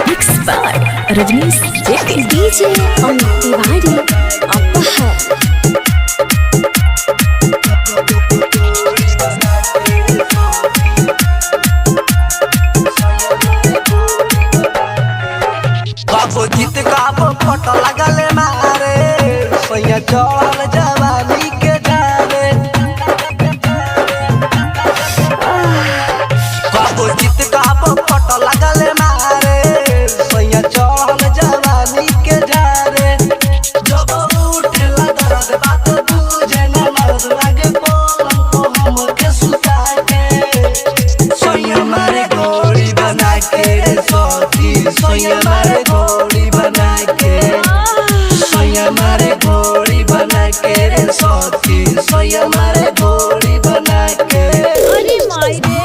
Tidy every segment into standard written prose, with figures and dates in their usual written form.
Mixed by Rajnish JK DJ Amit Tiwari Apahar बाबू जीत काबो photo लगले मारे सैया चढ़ल जवानी के धारे। बाबू जीत काबो फोटो लगले मारे सैया चढ़ल जवानी के धारे। जब उठेला दर्द बात बुझे न मर्द लागे पलंग को हमके सुता के सैया मारे गोली बना के सोती सैया मारे गोली बना के सैया मारे गोली बना के रे सोती सैया मारे गोली बना के अरे माई रे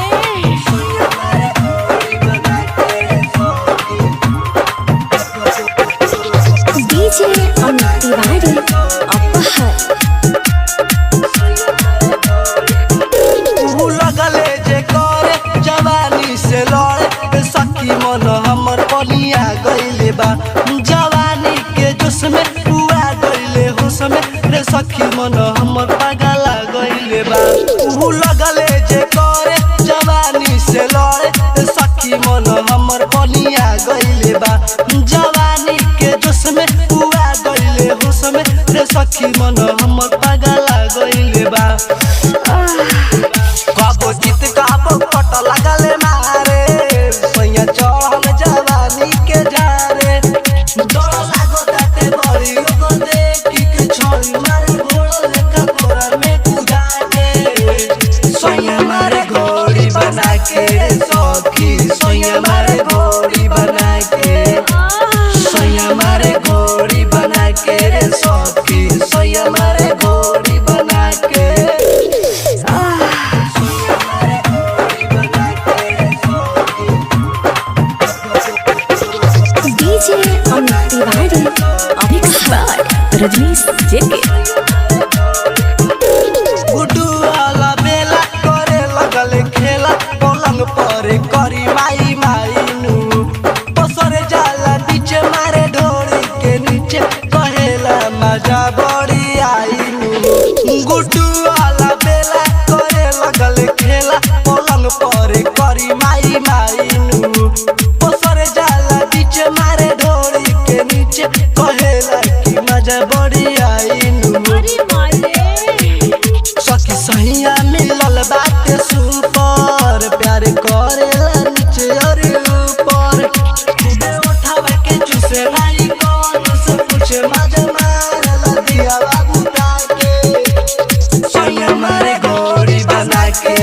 सैया मारे गोली बना के रे सोती। DJ Amit Tiwari Apahar तू लगले जे करे जवानी से लड़े सखी मन हमर पलिया गइले बा जवानी के जोश में हुआ गइले होश में रे सखी मन हमर पागला गइले बा। तू लगले जे करे जवानी से लड़े सखी मन हमर पलिया गइले बा जवानी के जोश में हुआ गइले होश में रे सखी मन हमर पागला गइले बा। काबो जीत काबो फोटो लगले मारे सैया चढ़ल जवानी के धारे। डर लागो ताते बड़ी ओगो देखी के छोरी मारे घोड़ा लेका तोरा में कुदा के सैया मारे घोड़ी बना के सखी सैया मारे घोड़ी बना के सैया मारे घोड़ी बना के रे सखी सैया मारे घोड़ी बना के DJ Amit Tiwari Mixed by Rajnish JK Guddu वाला बेला करे लगल खेला पलंग पर करी माई माई नू पसरे जाला नीचे मारे ढोरी के नीचे कहेला मजा बड़ी आई नू। गुड्डू वाला बेला करे लगल खेला पलंग पर करी माई माई नू पसरे जाला नीचे मारे ढोरी के नीचे कहेला कि मजा बड़ी आई नू। अरे माई रे सखी सहिया मिलल बाटे सुपर प्यार करेला नीचे और ऊपर खुदे उठावे के चूसे नहीं कौन से पूछे मजे मारला दिया बाबू ताके सैया मारे गोली बना के